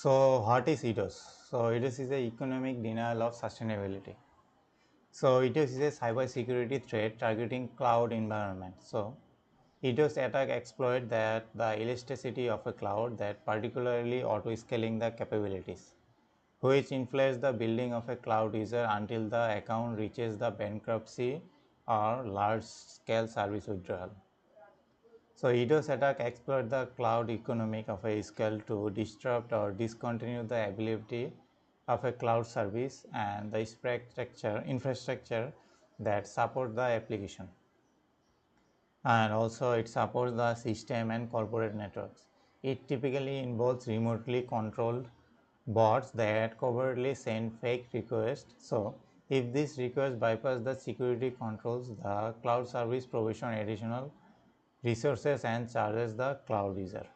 So what is EDoS? So EDoS is a economic denial of sustainability. So EDoS is a cybersecurity threat targeting cloud environment. So EDoS attack exploit that the elasticity of a cloud, that particularly auto-scaling the capabilities, which inflates the building of a cloud user until the account reaches the bankruptcy or large-scale service withdrawal. So EDoS attack exploit the cloud economic of a scale to disrupt or discontinue the ability of a cloud service and the infrastructure that support the application. And also it supports the system and corporate networks. It typically involves remotely controlled bots that covertly send fake requests. So if this request bypass the security controls, the cloud service provision additional resources and charges the cloud user.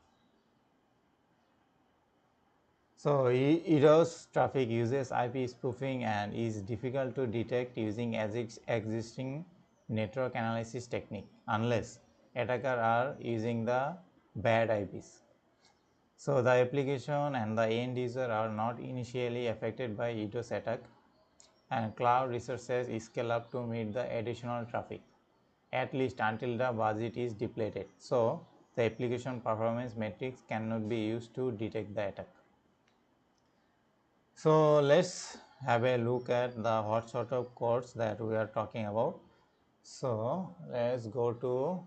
So EDoS traffic uses IP spoofing and is difficult to detect using existing network analysis technique unless attackers are using the bad IPs. So the application and the end user are not initially affected by EDoS attack, and cloud resources scale up to meet the additional traffic, at least until the budget is depleted. So the application performance metrics cannot be used to detect the attack. So let's have a look at the what sort of codes that we are talking about. So let's go to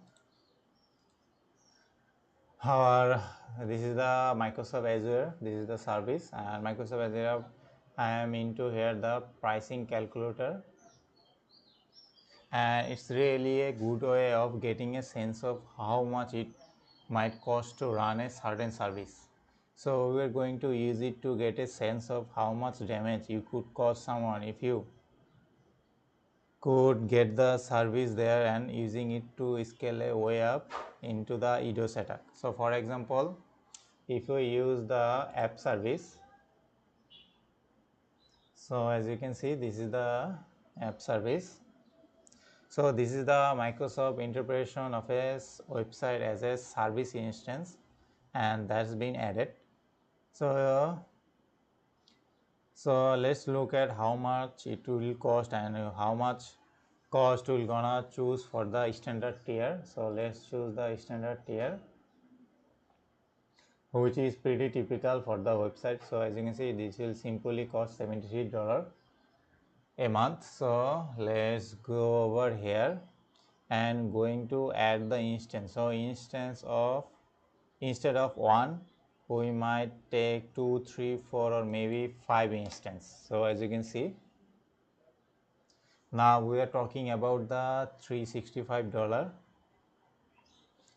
our, this is the Microsoft Azure, this is the service, and Microsoft Azure, I am into here the pricing calculator, and it's really a good way of getting a sense of how much it might cost to run a certain service. So we are going to use it to get a sense of how much damage you could cause someone if you could get the service there and using it to scale a way up into the EDoS attack. So for example, if you use the app service, so as you can see, this is the app service. So this is the Microsoft interpretation of a website as a service instance, and that's been added. So let's look at how much it will cost and how much cost we're gonna choose for the standard tier. So let's choose the standard tier, which is pretty typical for the website. So as you can see, this will simply cost $73 a month. So let's go over here and going to add the instance. So instead of one, we might take 2, 3, 4, or maybe 5 instance. So as you can see, now we are talking about the $365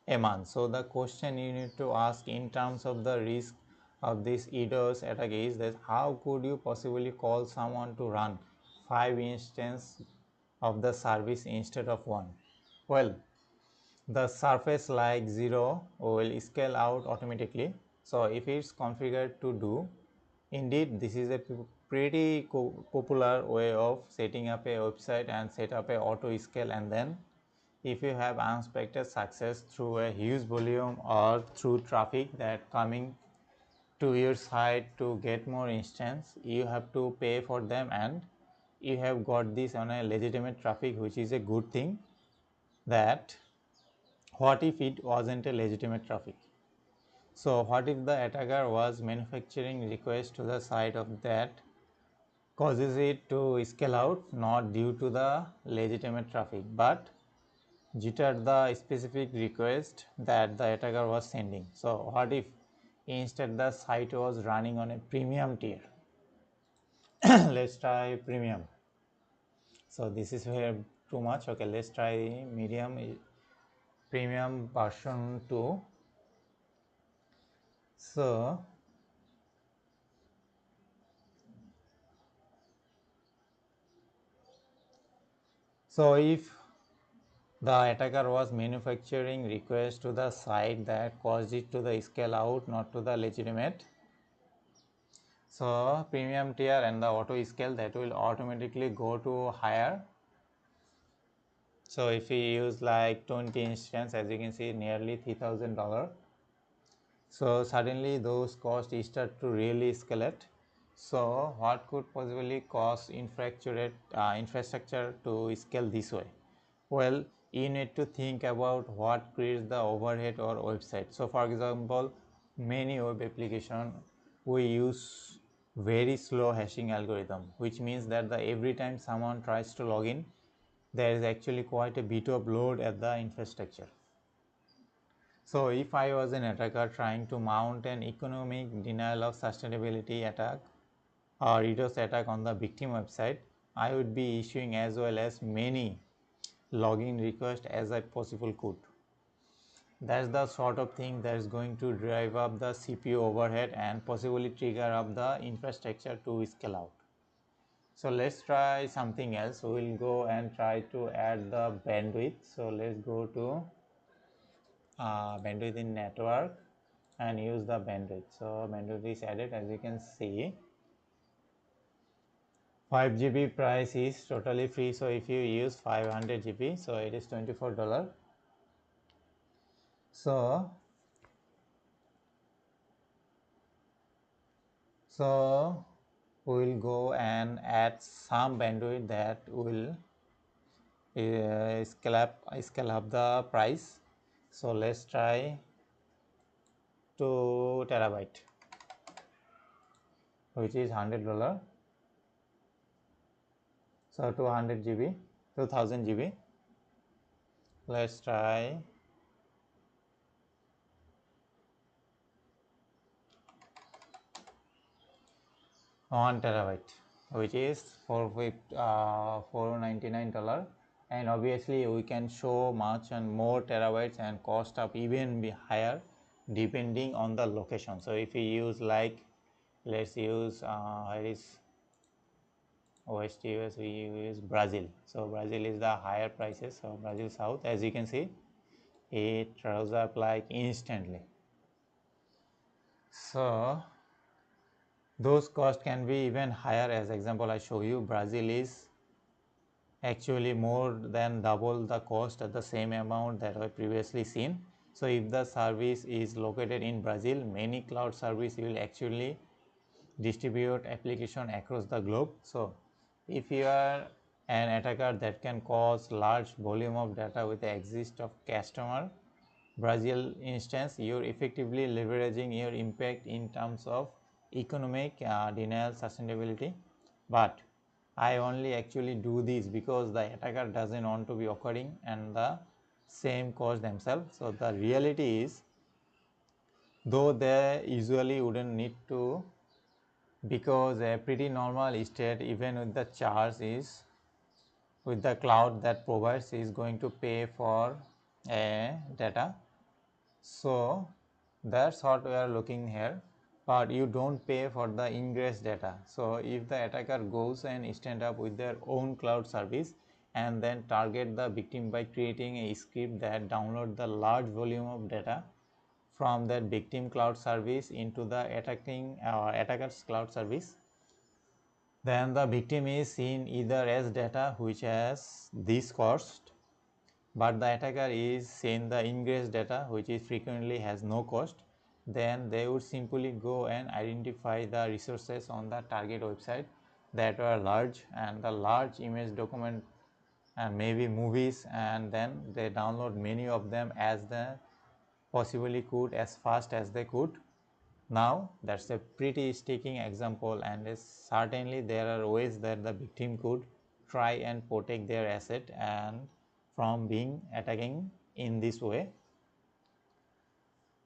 a month. So the question you need to ask in terms of the risk of this EDoS attack is that how could you possibly call someone to run 5 instances of the service instead of one? Well, the surface like 0 will scale out automatically. So if it's configured to do, indeed this is a pretty popular way of setting up a website and set up a auto scale, and then if you have unexpected success through a huge volume or through traffic that coming to your site to get more instance, you have to pay for them, and you have got this on a legitimate traffic, which is a good thing. That what if it wasn't a legitimate traffic? So what if the attacker was manufacturing request to the site of that causes it to scale out, not due to the legitimate traffic, but jitter the specific request that the attacker was sending. So what if instead the site was running on a premium tier? Let's try premium. So this is here too much. Okay, let's try medium, premium version 2. So if the attacker was manufacturing request to the site that caused it to the scale out, not to the legitimate. So premium tier and the auto scale, that will automatically go to higher. So if we use like 20 instance, as you can see, nearly $3,000. So suddenly those costs start to really escalate. So what could possibly cause infrastructure to scale this way? Well, you need to think about what creates the overhead or website. So for example, many web application we use very slow hashing algorithm, which means that every time someone tries to log in, there is actually quite a bit of load at the infrastructure. So if I was an attacker trying to mount an economic denial of sustainability attack or EDoS attack on the victim website, I would be issuing as well as many login requests as I possible could. That's the sort of thing that is going to drive up the CPU overhead and possibly trigger up the infrastructure to scale out. So let's try something else. We'll go and try to add the bandwidth. So let's go to bandwidth in network and use the bandwidth. So bandwidth is added, as you can see. 5 GB price is totally free. So if you use 500 GB, so it is $24. So we will go and add some bandwidth that will scale up the price. So let's try 2 terabyte, which is $100. So 200 GB, 2000 GB. Let's try 1 terabyte, which is $499. And obviously we can show much and more terabytes and cost up even be higher depending on the location. So if you use like, let's use where is West US, we use Brazil. So Brazil is the higher prices. So Brazil South, as you can see, it rose up like instantly. So those costs can be even higher. As example I show you, Brazil is actually more than double the cost at the same amount that I previously seen. So if the service is located in Brazil, many cloud service will actually distribute application across the globe. So if you are an attacker that can cause large volume of data with the exist of customer Brazil instance, you're effectively leveraging your impact in terms of economic denial sustainability. But I only actually do this because the attacker doesn't want to be occurring and the same cause themselves. So the reality is, though they usually wouldn't need to, because a pretty normal state even with the charge is with the cloud that provides is going to pay for a data. So that's what we are looking here, but you don't pay for the ingress data. So if the attacker goes and stand up with their own cloud service and then target the victim by creating a script that download the large volume of data from that victim cloud service into the attacker's cloud service, then the victim is seen either as data which has this cost, but the attacker is seen the ingress data which is frequently has no cost. Then they would simply go and identify the resources on the target website that are large and the large image document and maybe movies, and then they download many of them as they possibly could as fast as they could. Now that's a pretty sticking example, and certainly there are ways that the victim could try and protect their asset and from being attacking in this way.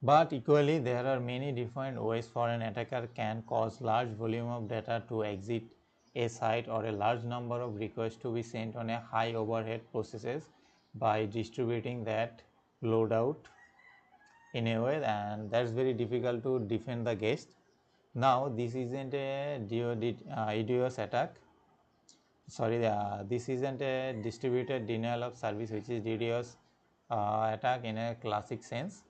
But equally there are many different ways for an attacker can cause large volume of data to exit a site or a large number of requests to be sent on a high overhead processes by distributing that loadout in a way, and that's very difficult to defend the guest. Now this isn't a EDoS attack. Sorry, this isn't a distributed denial of service, which is DDoS attack in a classic sense.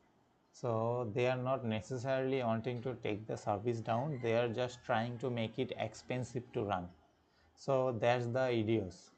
So they are not necessarily wanting to take the service down. They are just trying to make it expensive to run. So that's the EDoS.